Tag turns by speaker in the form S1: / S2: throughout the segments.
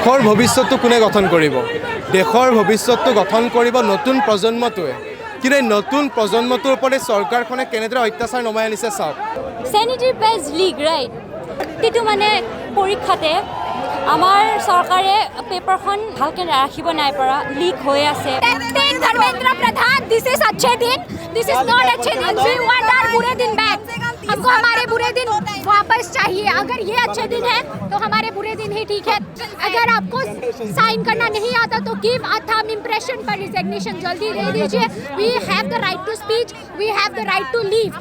S1: দেশৰ ভৱিষ্যতটো কোনে গঠন কৰিব? দেশৰ ভৱিষ্যতটো গঠন কৰিব নতুন প্ৰজন্মটোৱে। কিন্তু এই নতুন প্ৰজন্মটোৰ ওপৰত চৰকাৰখনে কেনেদৰে অত্যাচাৰ নমাই আনিছে চাওক।
S2: স্যানিটাৰী পেডছ লিক ৰাইট প্ৰতিটো মানে পৰীক্ষাতে আমাৰ চৰকাৰে পেপাৰখন ভালকৈ ৰাখিব নাই পৰা, লিক হৈ আছে।
S3: धर्मेंद्र प्रधान, दिस इज अच्छे दिन, दिस इज नॉट अच्छे दिन। वी वांट आवर बुरे दिन बैक। हमको हमारे बुरे दिन वापस चाहिए। अगर ये अच्छे दिन है तो हमारे बुरे दिन ही ठीक है। अगर आपको साइन करना नहीं आता तो गिव अ थंब इंप्रेशन पर रिजिग्नेशन जल्दी दे दीजिए। We have the right to speech, we have the right to live.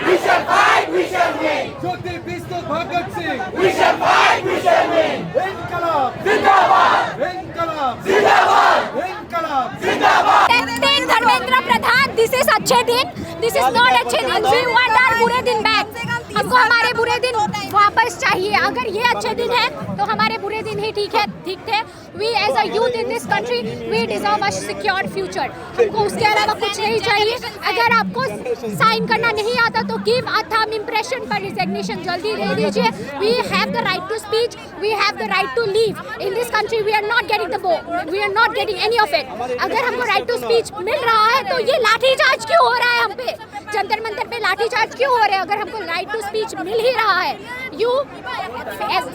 S4: We shall fight, we shall win. Jyoti Bisnu Bhagat Singh. We shall fight, we shall win. Inqilab Zindabad. Inqilab Zindabad. Inqilab Zindabad.
S3: Dharmendra Pradhan, this is अच्छे दिन, this is not अच्छे दिन। We want our बुरे दिन back. हमको हमारे बुरे दिन वापस चाहिए। अगर ये अच्छे दिन है तो हमारे बुरे दिन ही ठीक थे। We as a youth in this country we deserve a secure future. हमको उसके अलावा कुछ नहीं चाहिए। अगर आपको साइन करना नहीं आता तो गिव अ थंब इंप्रेशन पर रिजिग्नेशन जल्दी दे दीजिए। We have the right to speech, we have the right to live. In this country we are not getting we are not getting any of it. अगर हमको right to speech मिल रहा है तो ये लाठीचार्ज क्यों हो रहा है हम पे? जंतर मंतर पे लाठीचार्ज क्यों हो रहे हैं अगर हमको राइट टू स्पीच मिल ही रहा है? You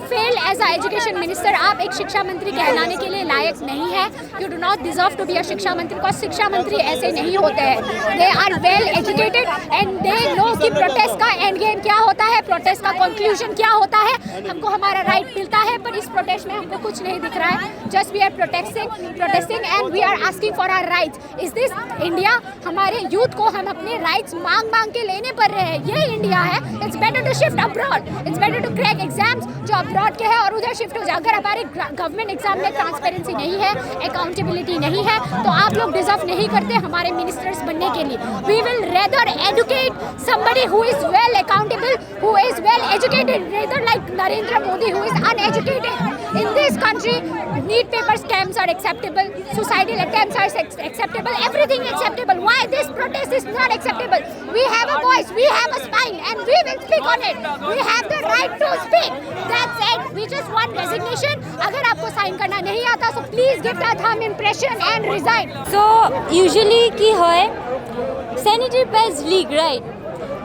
S3: fail as a education minister. आप एक शिक्षा मंत्री कहलाने के लिए लायक नहीं है। You do not deserve to be a शिक्षा मंत्री, बिकॉज शिक्षा मंत्री ऐसे नहीं होते हैं। They are well educated and they know कि प्रोटेस्ट का एंड गेम क्या होता है, प्रोटेस्ट का कंक्लूजन क्या होता है। हमको हमारा राइट मिलता है, पर इस प्रोटेस्ट में हमको कुछ नहीं दिख रहा है। Just we are protesting and we are asking for our rights. Is this India? हमारे यूथ को हम अपने राइट्स मांग के लेने पड़ रहे हैं। ये इंडिया है? It's better to shift abroad, it's better to crack exams जो अब्रॉड के हैं और उधर शिफ्ट हो जाए। अगर हमारे गवर्नमेंट एग्जाम में ट्रांसपेरेंसी नहीं है, अकाउंटेबिलिटी नहीं है, तो आप लोग डिजर्व नहीं करते हमारे मिनिस्टर्स बनने के लिए। We will rather educate somebody who is well accountable, who is well educated, rather like Narendra Modi who is uneducated. In this country, need paper scams are acceptable, suicidal attempts are acceptable, everything acceptable. Why this protest is not acceptable? We have a voice, we have a spine, and we will speak on it. We have the right to speak. That's it. We just want resignation. अगर आपको sign करना नहीं आता so please give the thumb impression and resign.
S2: So usually কি হয় স্যানিটাৰী pads leak right,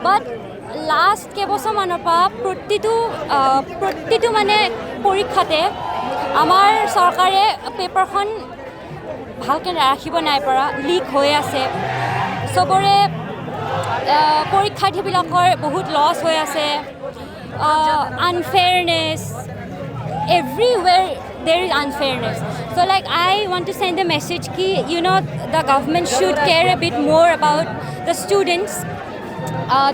S2: বাট last কেইবছৰমানৰ পৰা প্ৰতিটো মানে পৰীক্ষাতে আমাৰ চৰকাৰে পেপাৰখন ভালকৈ ৰাখিব নাই পৰা, লিক হৈ আছে। চবৰে পৰীক্ষাৰ্থীবিলাকৰ বহুত লছ হৈ আছে। আনফেয়াৰনেছ everywhere there is unfairness. So like I want to send a message ki the government should care a bit more about the students,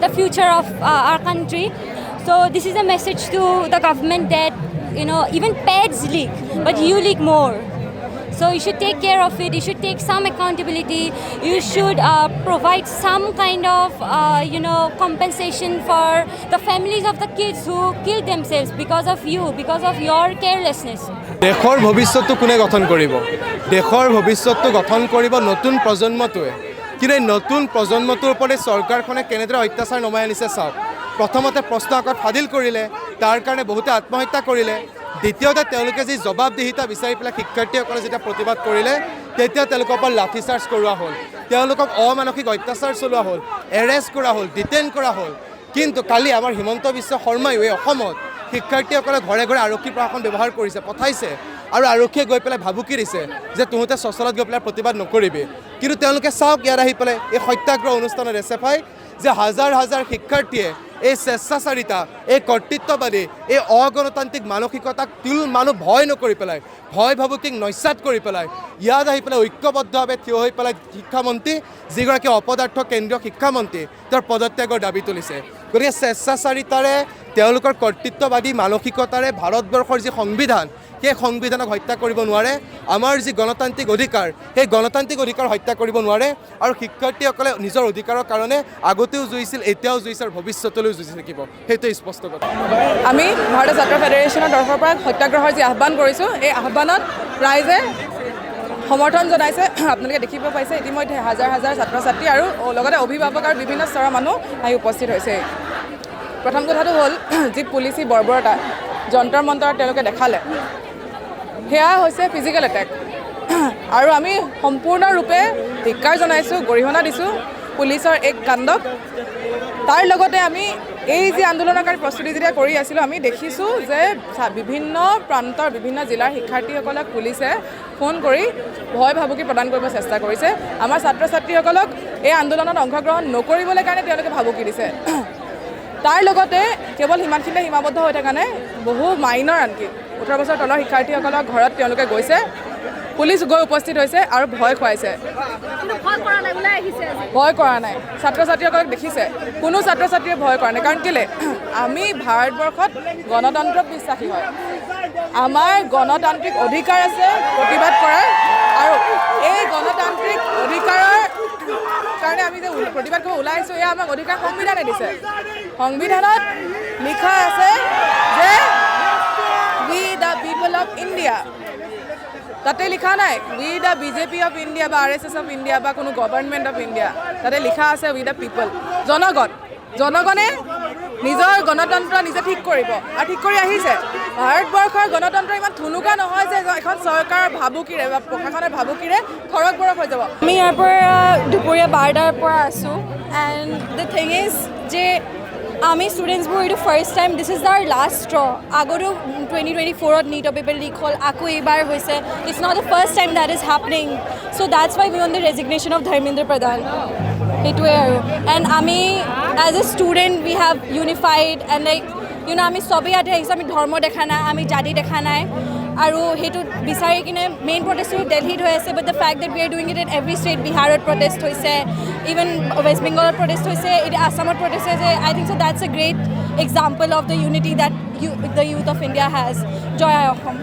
S2: the future of our country. So this is a message to the government that even peds leak, but you leak more. So you should take care of it. You should take some accountability. You should provide some kind of compensation for the families of the kids who killed themselves because of you, because of your carelessness.
S1: দেশৰ ভৱিষ্যতটো কোনে গঠন কৰিব? দেশৰ ভৱিষ্যতটো গঠন কৰিব নতুন প্ৰজন্মটোৱে। কিন্তু এই নতুন প্ৰজন্মটোৰ ওপৰত চৰকাৰখনে কেনেদৰে অত্যাচাৰ নমাই আনিছে চাওক। প্ৰথমতে প্ৰশ্ন কাকত ফাদিল কৰিলে, তাৰ কাৰণে বহুতে আত্মহত্যা কৰিলে। দ্বিতীয়তে তেওঁলোকে যি জবাবদিহিতা বিচাৰি পেলাই শিক্ষাৰ্থীসকলে যেতিয়া প্ৰতিবাদ কৰিলে তেতিয়া তেওঁলোকৰ ওপৰত লাঠিচাৰ্জ কৰোৱা হ'ল, তেওঁলোকক অমানসিক অত্যাচাৰ চলোৱা হ'ল, এৰেষ্ট কৰা হ'ল, ডিটেইন কৰা হ'ল। কিন্তু কালি আমাৰ হিমন্ত বিশ্ব শৰ্মায়ো এই অসমত শিক্ষাৰ্থীসকলে ঘৰে ঘৰে আৰক্ষী প্ৰশাসন ব্যৱহাৰ কৰিছে, পঠাইছে, আৰু আৰক্ষীয়ে গৈ পেলাই ভাবুকি দিছে যে তহঁতে চচলত গৈ পেলাই প্ৰতিবাদ নকৰিবি। কিন্তু তেওঁলোকে চাওক ইয়াত আহি পেলাই এই সত্যাগ্ৰহ অনুষ্ঠানত SFI যে হাজাৰ হাজাৰ শিক্ষাৰ্থীয়ে এই স্বেচ্ছাচাৰিতা, এই কৰ্তৃত্ববাদী, এই অগণতান্ত্ৰিক মানসিকতাক মানুহ ভয় নকৰি পেলাই, ভয় ভাবুকিক নস্যাৎ কৰি পেলাই ইয়াত আহি পেলাই ঐক্যবদ্ধভাৱে থিয় হৈ পেলাই শিক্ষামন্ত্ৰী যিগৰাকী অপদাৰ্থ কেন্দ্ৰীয় শিক্ষামন্ত্ৰী তেওঁৰ পদত্যাগৰ দাবী তুলিছে। গতিকে স্বেচ্ছাচাৰিতাৰে তেওঁলোকৰ কৰ্তৃত্ববাদী মানসিকতাৰে ভাৰতবৰ্ষৰ যি সংবিধান সেই সংবিধানক হত্যা কৰিব নোৱাৰে। আমাৰ যি গণতান্ত্ৰিক অধিকাৰ সেই গণতান্ত্ৰিক অধিকাৰ হত্যা কৰিব নোৱাৰে। আৰু শিক্ষাৰ্থীসকলে নিজৰ অধিকাৰৰ কাৰণে আগতেও যুঁজিছিল, এতিয়াও যুঁজিছে আৰু ভৱিষ্যতলৈও যুঁজি থাকিব, সেইটোৱে স্পষ্ট কথা।
S5: আমি ভাৰতীয় ছাত্ৰ ফেডাৰেশ্যনৰ তৰফৰ পৰা সত্যাগ্ৰহৰ যি আহ্বান কৰিছোঁ, এই আহ্বানত ৰাইজে সমৰ্থন জনাইছে। আপোনালোকে দেখিব পাইছে ইতিমধ্যে হাজাৰ হাজাৰ ছাত্ৰ ছাত্ৰী আৰু লগতে অভিভাৱক আৰু বিভিন্ন স্তৰৰ মানুহ আহি উপস্থিত হৈছে। প্ৰথম কথাটো হ'ল যি পুলিচি বৰ্বৰতা যন্তৰ মন্তৰ তেওঁলোকে দেখালে, সেয়া হৈছে ফিজিকেল এটেক আৰু আমি সম্পূৰ্ণৰূপে ধিক্কাৰ জনাইছোঁ গৰিহণা দিছোঁ পুলিচৰ এক কাণ্ডক তাৰ লগতে আমি এই যে আন্দোলনকাৰী প্ৰস্তুতি যেতিয়া কৰি আছিলোঁ আমি দেখিছোঁ যে বিভিন্ন প্ৰান্তৰ বিভিন্ন জিলাৰ শিক্ষাৰ্থীসকলক পুলিচে ফোন কৰি ভয় ভাবুকি প্ৰদান কৰিব চেষ্টা কৰিছে আমাৰ ছাত্ৰ ছাত্ৰীসকলক এই আন্দোলনত অংশগ্ৰহণ নকৰিবলৈ কাৰণে তেওঁলোকে ভাবুকি দিছে তাৰ লগতে কেৱল সিমানখিনিতে সীমাবদ্ধ হৈ থকা নাই বহু মাইনৰ আনকি 18 বছৰ তলৰ শিক্ষাৰ্থীসকলৰ ঘৰত তেওঁলোকে গৈছে পুলিচ গৈ উপস্থিত হৈছে আৰু ভয় খুৱাইছে ভয় কৰা নাই ছাত্ৰ ছাত্ৰীসকলক দেখিছে কোনো ছাত্ৰ ছাত্ৰীয়ে ভয় কৰা নাই কাৰণ কেলে আমি ভাৰতবৰ্ষত গণতন্ত্ৰক বিশ্বাসী হয় আমাৰ গণতান্ত্ৰিক অধিকাৰ আছে প্ৰতিবাদ কৰাৰ আৰু এই গণতান্ত্ৰিক অধিকাৰৰ কাৰণে আমি যে প্ৰতিবাদ কৰিব ওলাই আহিছোঁ এয়া আমাক অধিকাৰ সংবিধানে দিছে সংবিধানত লিখা আছে যে উই দ্য পিপল অফ ইণ্ডিয়া তাতে লিখা নাই উই দ্য বিজেপি অফ ইণ্ডিয়া বা RSS অফ ইণ্ডিয়া বা কোনো গভৰ্ণমেণ্ট অফ ইণ্ডিয়া তাতে লিখা আছে উই দ্য পিপল জনগণে নিজৰ গণতন্ত্ৰ নিজে ঠিক কৰিব আৰু ঠিক কৰি আহিছে ভাৰতবৰ্ষৰ গণতন্ত্ৰ ইমান থুনুকা নহয় যে এখন চৰকাৰৰ ভাবুকিৰে বা প্ৰশাসনৰ ভাবুকিৰে থৰক বৰক হৈ যাব
S6: আমি ইয়াৰ পৰা দুপৰীয়া 12টাৰ পৰা আছোঁ এণ্ড দ্য থিং ইজ যে আমি ষ্টুডেণ্টছবোৰ এইটো first time this is our last straw আগতো 2024ত নীটৰ পেপাৰ লিক হ'ল আকৌ এইবাৰ হৈছে it's not the first time that is happening so' that's why we want the resignation of Dharmendra Pradhan সেইটোৱে আৰু এণ্ড আমি as a student we have unified and like আমি চবেই ইয়াতে আহিছোঁ আমি ধৰ্ম দেখা নাই আমি জাতি দেখা নাই আৰু সেইটো বিচাৰি কিনে মেইন প্ৰটেষ্টটো দিল্লীত হৈ আছে but the fact that we are doing it in every state বিহাৰত প্ৰটেষ্ট হৈছে ইভেন ৱেষ্ট বেংগলত প্ৰটেষ্ট হৈছে এতিয়া আছামত প্ৰটেষ্ট হৈছে I think so' that's a great example of the unity that the youth of India has জয় অসম